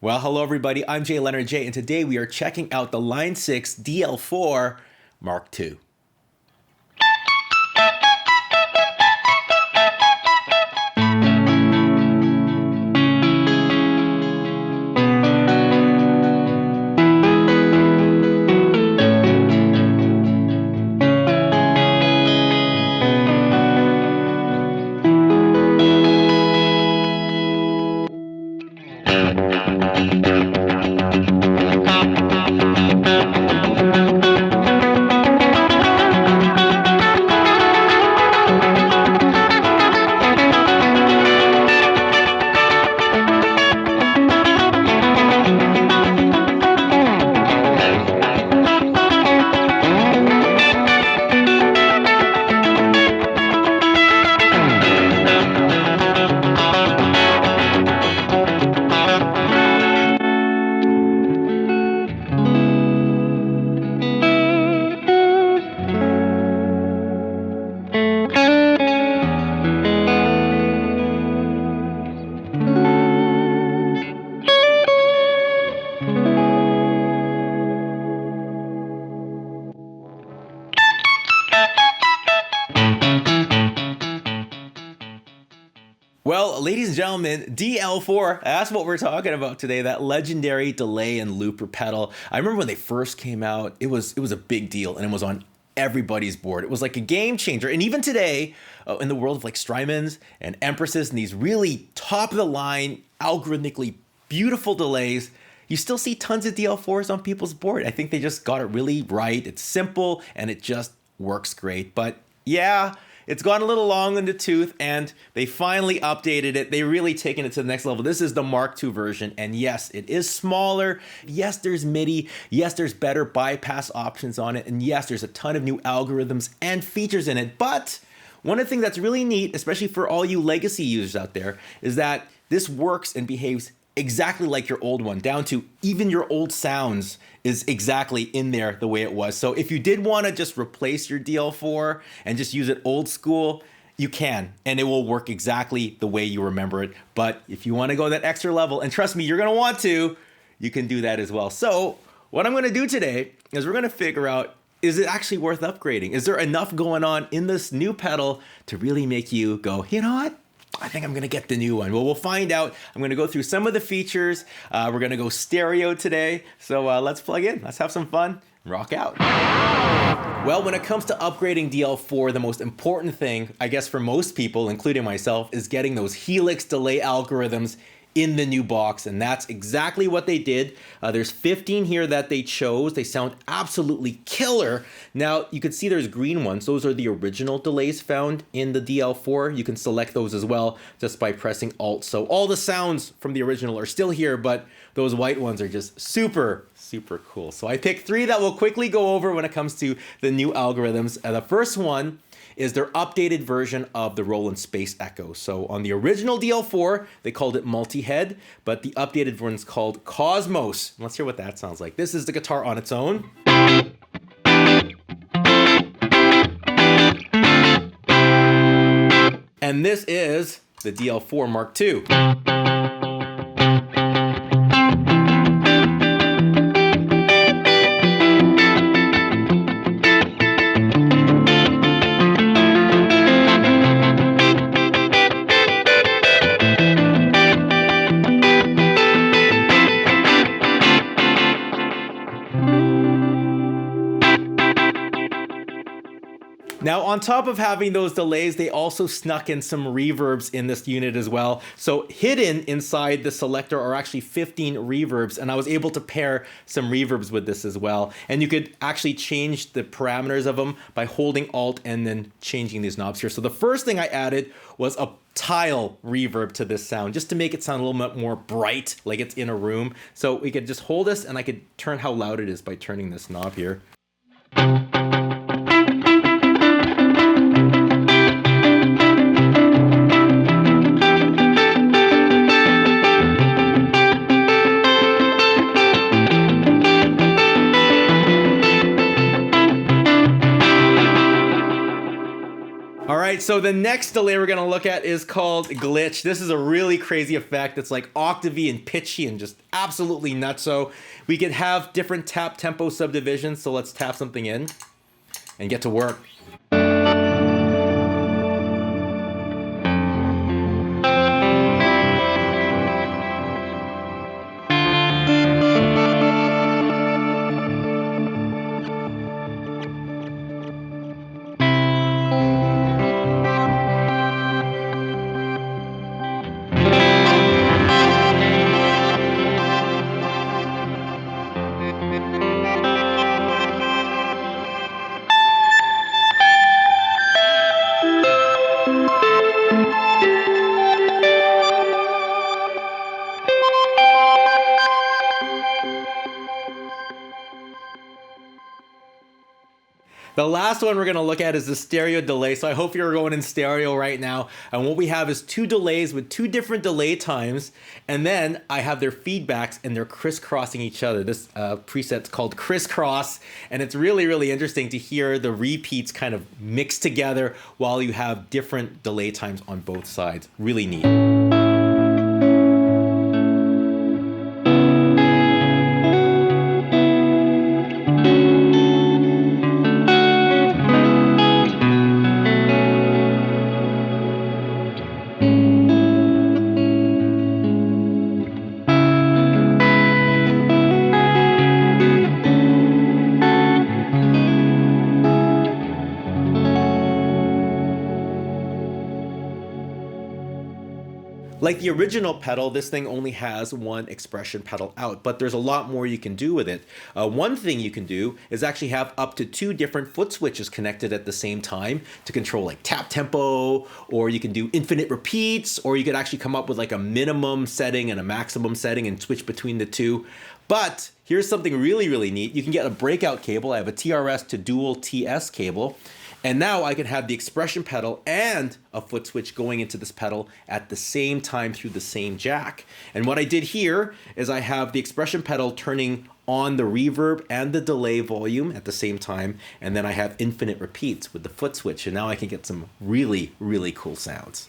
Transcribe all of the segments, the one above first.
Well, hello everybody, I'm JayLeonardJ, and today we are checking out the Line 6 DL4 mk2. Well, ladies and gentlemen, DL4, that's what we're talking about today, that legendary delay and looper pedal. I remember when they first came out, it was a big deal and it was on everybody's board. It was like a game changer. And even today, in the world of like Strymons and Empresses and these really top of the line, algorithmically beautiful delays, you still see tons of DL4s on people's board. I think they just got it really right. It's simple and it just works great. But yeah, it's gone a little long in the tooth and they finally updated it. They really taken it to the next level. This is the Mark II version. And yes, it is smaller. Yes, there's MIDI. Yes, there's better bypass options on it. And yes, there's a ton of new algorithms and features in it. But one of the things that's really neat, especially for all you legacy users out there, is that this works and behaves exactly like your old one, down to even your old sounds is exactly in there the way it was. So if you did want to just replace your DL4 and just use it old school, you can, and it will work exactly the way you remember it. But if you want to go that extra level, and trust me, you're going to want to, you can do that as well. So what I'm going to do today is we're going to figure out, is it actually worth upgrading? Is there enough going on in this new pedal to really make you go, you know what? I think I'm going to get the new one. Well, we'll find out. I'm going to go through some of the features. We're going to go stereo today. So let's plug in. Let's have some fun and rock out. Well, when it comes to upgrading DL4, the most important thing, I guess for most people, including myself, is getting those Helix delay algorithms in the new box, and that's exactly what they did. There's 15 here that they chose. They sound absolutely killer. Now, you can see there's green ones. Those are the original delays found in the DL4. You can select those as well just by pressing Alt. So all the sounds from the original are still here, but those white ones are just super, super cool. So I picked 3 that we'll quickly go over when it comes to the new algorithms. The first one is their updated version of the Roland Space Echo. So on the original DL4, they called it multi-head, but the updated version is called Cosmos. Let's hear what that sounds like. This is the guitar on its own. And this is the DL4 Mark II. Now, on top of having those delays, they also snuck in some reverbs in this unit as well. So hidden inside the selector are actually 15 reverbs, and I was able to pair some reverbs with this as well. And you could actually change the parameters of them by holding Alt and then changing these knobs here. So the first thing I added was a tile reverb to this sound, just to make it sound a little bit more bright, like it's in a room. So we could just hold this, and I could turn how loud it is by turning this knob here. so the next delay we're gonna look at is called glitch. This is a really crazy effect. It's like octavey and pitchy and just absolutely nutso. We could have different tap tempo subdivisions, so let's tap something in and get to work. The last one we're going to look at is the stereo delay. So I hope you're going in stereo right now. And what we have is two delays with two different delay times. And then I have their feedbacks and they're crisscrossing each other. This preset's called crisscross. And it's really, really interesting to hear the repeats kind of mixed together while you have different delay times on both sides. Really neat. Like the original pedal, this thing only has one expression pedal out, but there's a lot more you can do with it. One thing you can do is actually have up to two different foot switches connected at the same time to control like tap tempo, or you can do infinite repeats, or you could actually come up with like a minimum setting and a maximum setting and switch between the two. But here's something really, really neat. You can get a breakout cable. I have a TRS to dual TS cable. And now I can have the expression pedal and a foot switch going into this pedal at the same time through the same jack. And what I did here is I have the expression pedal turning on the reverb and the delay volume at the same time. And then I have infinite repeats with the foot switch. And now I can get some really, really cool sounds.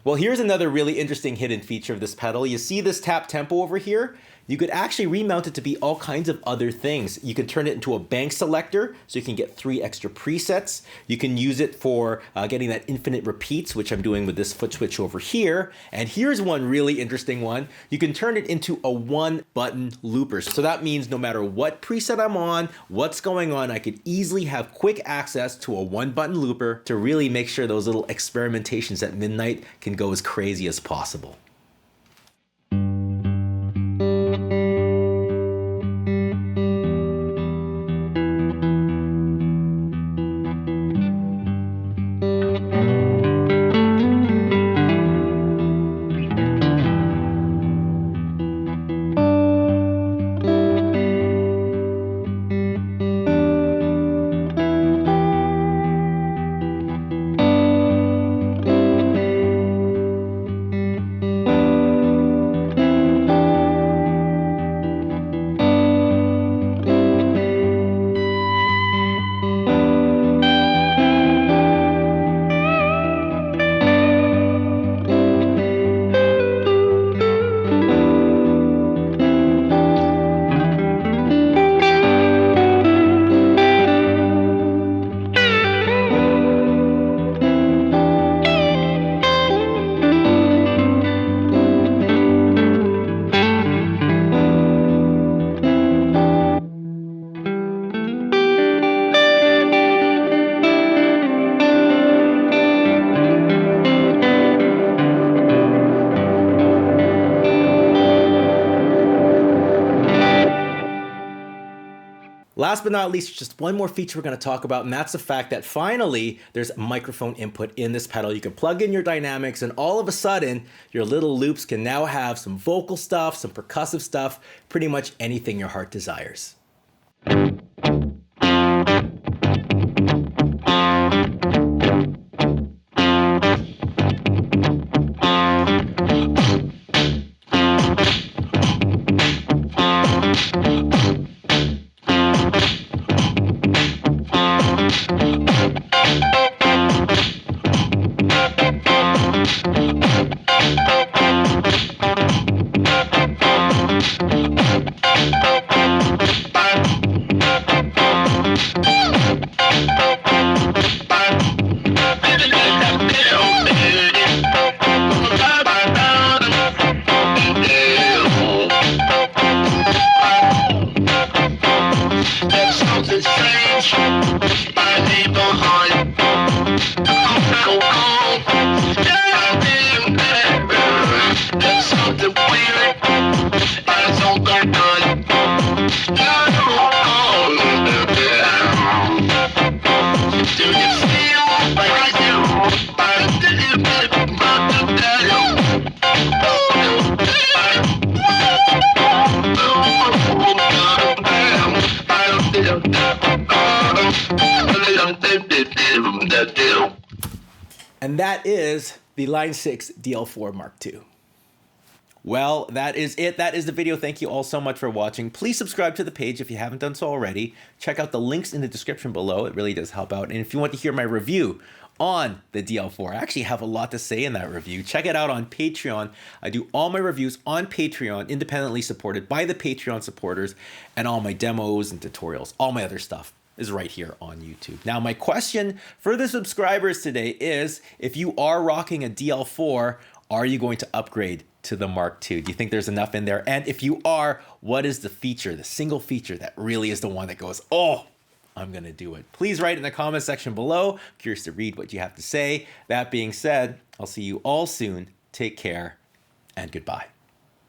Well, here's another really interesting hidden feature of this pedal. You see this tap tempo over here? You could actually remount it to be all kinds of other things. You can turn it into a bank selector, so you can get 3 extra presets. You can use it for getting that infinite repeats, which I'm doing with this foot switch over here. And here's one really interesting one. You can turn it into a 1-button looper. So that means no matter what preset I'm on, what's going on, I could easily have quick access to a 1-button looper to really make sure those little experimentations at midnight can go as crazy as possible. Last but not least, just one more feature we're going to talk about, and that's the fact that finally there's microphone input in this pedal. You can plug in your dynamics, and all of a sudden, your little loops can now have some vocal stuff, some percussive stuff, pretty much anything your heart desires. And that is the Line 6 DL4 mk2. Well, that is it. That is the video. Thank you all so much for watching. Please subscribe to the page if you haven't done so already. Check out the links in the description below. It really does help out. And if you want to hear my review on the DL4, I actually have a lot to say in that review. Check it out on Patreon. I do all my reviews on Patreon, independently supported by the Patreon supporters, and all my demos and tutorials, all my other stuff is right here on YouTube. Now, my question for the subscribers today is, if you are rocking a DL4, are you going to upgrade to the Mark II? Do you think there's enough in there? And if you are, what is the feature, the single feature that really is the one that goes, oh, I'm gonna do it? Please write in the comment section below. Curious to read what you have to say. That being said, I'll see you all soon. Take care and goodbye.